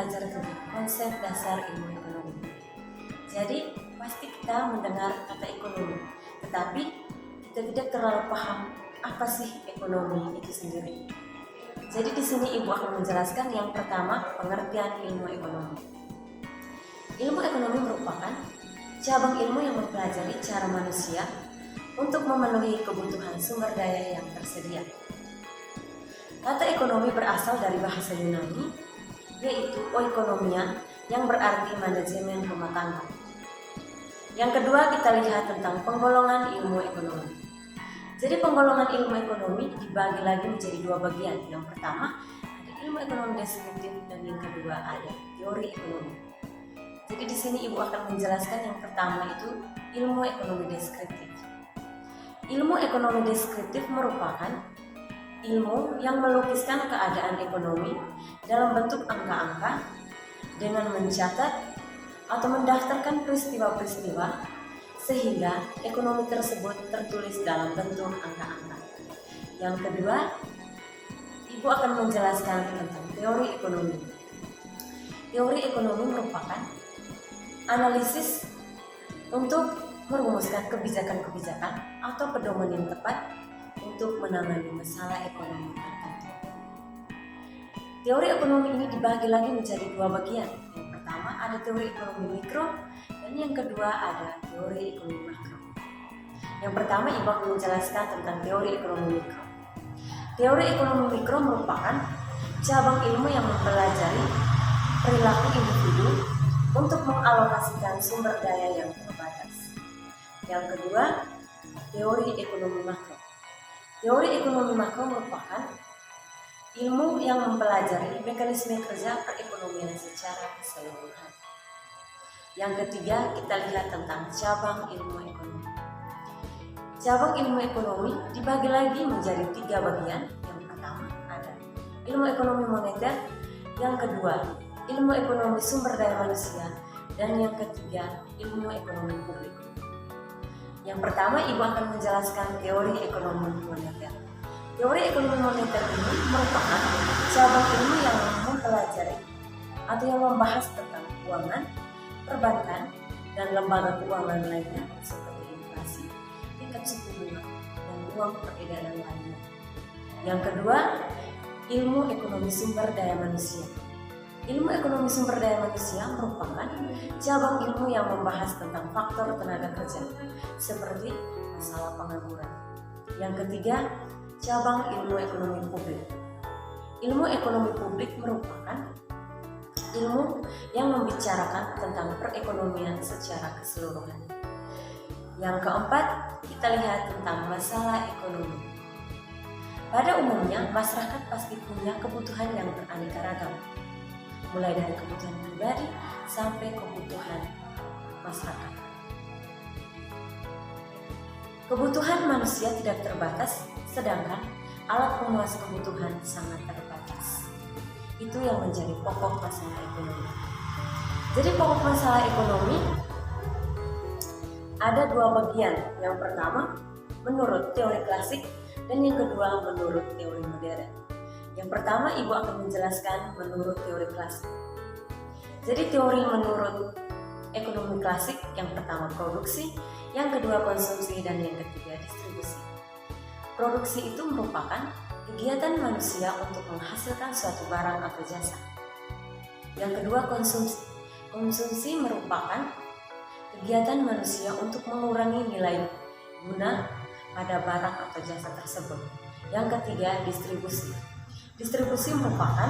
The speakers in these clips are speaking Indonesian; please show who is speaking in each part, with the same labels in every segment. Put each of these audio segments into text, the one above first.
Speaker 1: belajar tentang konsep dasar ilmu ekonomi. Jadi pasti kita mendengar kata ekonomi, tetapi kita tidak terlalu paham apa sih ekonomi itu sendiri. Jadi di sini Ibu akan menjelaskan yang pertama, pengertian ilmu ekonomi. Ilmu ekonomi merupakan cabang ilmu yang mempelajari cara manusia untuk memenuhi kebutuhan sumber daya yang tersedia. Kata ekonomi berasal dari bahasa Yunani, yaitu oikonomia, yang berarti manajemen rumah tangga. Yang kedua, kita lihat tentang penggolongan ilmu ekonomi. Jadi penggolongan ilmu ekonomi dibagi lagi menjadi dua bagian. Yang pertama ada ilmu ekonomi deskriptif dan yang kedua ada teori ekonomi. Jadi di sini Ibu akan menjelaskan yang pertama itu ilmu ekonomi deskriptif. Ilmu ekonomi deskriptif merupakan ilmu yang melukiskan keadaan ekonomi dalam bentuk angka-angka dengan mencatat atau mendaftarkan peristiwa-peristiwa sehingga ekonomi tersebut tertulis dalam bentuk angka-angka. Yang kedua, Ibu akan menjelaskan tentang teori ekonomi. Teori ekonomi merupakan analisis untuk merumuskan kebijakan-kebijakan atau pedoman yang tepat untuk menangani masalah ekonomi tertentu. Teori ekonomi ini dibagi lagi menjadi dua bagian. Yang pertama ada teori ekonomi mikro dan yang kedua ada teori ekonomi makro. Yang pertama Ibu akan menjelaskan tentang teori ekonomi mikro. Teori ekonomi mikro merupakan cabang ilmu yang mempelajari perilaku individu untuk mengalokasikan sumber daya yang terbatas. Yang kedua, teori ekonomi makro. Teori ekonomi makro merupakan ilmu yang mempelajari mekanisme kerja perekonomian secara keseluruhan. Yang ketiga, kita lihat tentang cabang ilmu ekonomi. Cabang ilmu ekonomi dibagi lagi menjadi tiga bagian. Yang pertama ada ilmu ekonomi moneter, yang kedua ilmu ekonomi sumber daya manusia, dan yang ketiga ilmu ekonomi publik. Yang pertama Ibu akan menjelaskan teori ekonomi moneter. Teori ekonomi moneter ini merupakan cabang ilmu yang mempelajari atau yang membahas tentang keuangan, perbankan, dan lembaga keuangan lainnya seperti inflasi, tingkat suku bunga, dan uang peredaran lainnya. Yang kedua, ilmu ekonomi sumber daya manusia. Ilmu ekonomi sumber daya manusia merupakan cabang ilmu yang membahas tentang faktor tenaga kerja, seperti masalah pengangguran. Yang ketiga, cabang ilmu ekonomi publik. Ilmu ekonomi publik merupakan ilmu yang membicarakan tentang perekonomian secara keseluruhan. Yang keempat, kita lihat tentang masalah ekonomi. Pada umumnya, masyarakat pasti punya kebutuhan yang beraneka ragam, mulai dari kebutuhan pribadi sampai kebutuhan masyarakat. Kebutuhan manusia tidak terbatas, sedangkan alat pemuas kebutuhan sangat terbatas. Itu yang menjadi pokok masalah ekonomi. Jadi pokok masalah ekonomi ada dua bagian. Yang pertama menurut teori klasik dan yang kedua menurut teori modern. Yang pertama Ibu akan menjelaskan menurut teori klasik. Jadi teori menurut ekonomi klasik, yang pertama produksi, yang kedua konsumsi, dan yang ketiga distribusi. Produksi itu merupakan kegiatan manusia untuk menghasilkan suatu barang atau jasa. Yang kedua konsumsi. Konsumsi merupakan kegiatan manusia untuk mengurangi nilai guna pada barang atau jasa tersebut. Yang ketiga distribusi. Distribusi merupakan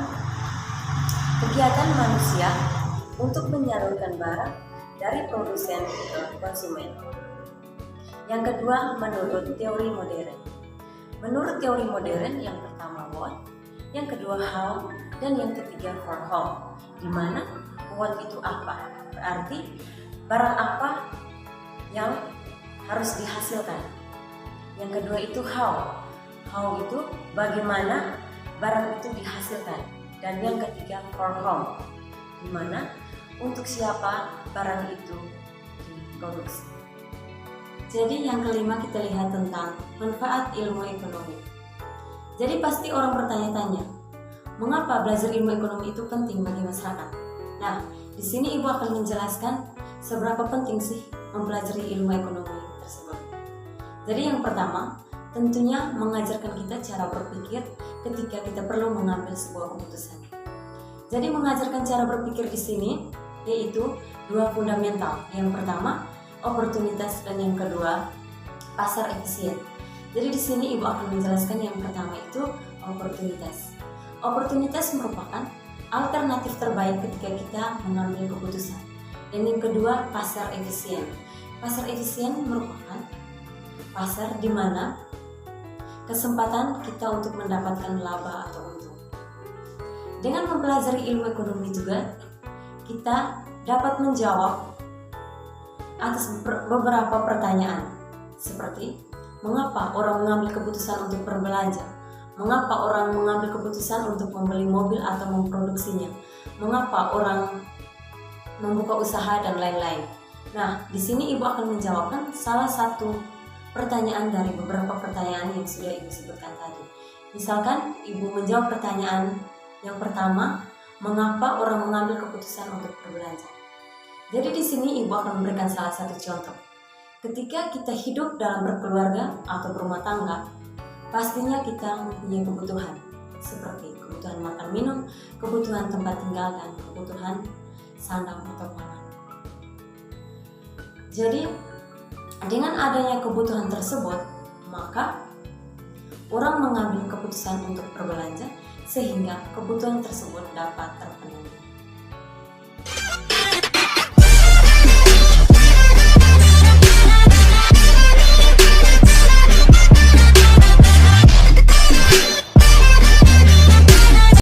Speaker 1: kegiatan manusia untuk menyalurkan barang dari produsen ke konsumen. Yang kedua, menurut teori modern. Menurut teori modern, yang pertama what, yang kedua how, dan yang ketiga for how. Di mana what itu apa? Berarti barang apa yang harus dihasilkan. Yang kedua itu how. How itu bagaimana barang itu dihasilkan, dan yang ketiga for whom, di mana untuk siapa barang itu diproduksi. Jadi yang kelima kita lihat tentang manfaat ilmu ekonomi. Jadi pasti orang bertanya-tanya, mengapa belajar ilmu ekonomi itu penting bagi masyarakat? Nah, di sini Ibu akan menjelaskan seberapa penting sih mempelajari ilmu ekonomi tersebut. Jadi yang pertama, tentunya mengajarkan kita cara berpikir ketika kita perlu mengambil sebuah keputusan. Jadi mengajarkan cara berpikir di sini yaitu dua fundamental. Yang pertama, oportunitas, dan yang kedua, pasar efisien. Jadi di sini Ibu akan menjelaskan yang pertama itu oportunitas. Oportunitas merupakan alternatif terbaik ketika kita mengambil keputusan. Dan yang kedua, pasar efisien. Pasar efisien merupakan pasar di mana kesempatan kita untuk mendapatkan laba atau untung. Dengan mempelajari ilmu ekonomi juga, kita dapat menjawab atas beberapa pertanyaan seperti mengapa orang mengambil keputusan untuk berbelanja, mengapa orang mengambil keputusan untuk membeli mobil atau memproduksinya, mengapa orang membuka usaha, dan lain-lain. Nah, di sini Ibu akan menjawabkan salah satu pertanyaan dari beberapa pertanyaan yang sudah Ibu sebutkan tadi. Misalkan Ibu menjawab pertanyaan yang pertama, mengapa orang mengambil keputusan untuk berbelanja. Jadi di sini Ibu akan memberikan salah satu contoh. Ketika kita hidup dalam berkeluarga atau berumah tangga, pastinya kita mempunyai kebutuhan seperti kebutuhan makan minum, kebutuhan tempat tinggal, dan kebutuhan sandang atau pangan. Jadi dengan adanya kebutuhan tersebut, maka orang mengambil keputusan untuk berbelanja sehingga kebutuhan tersebut dapat terpenuhi.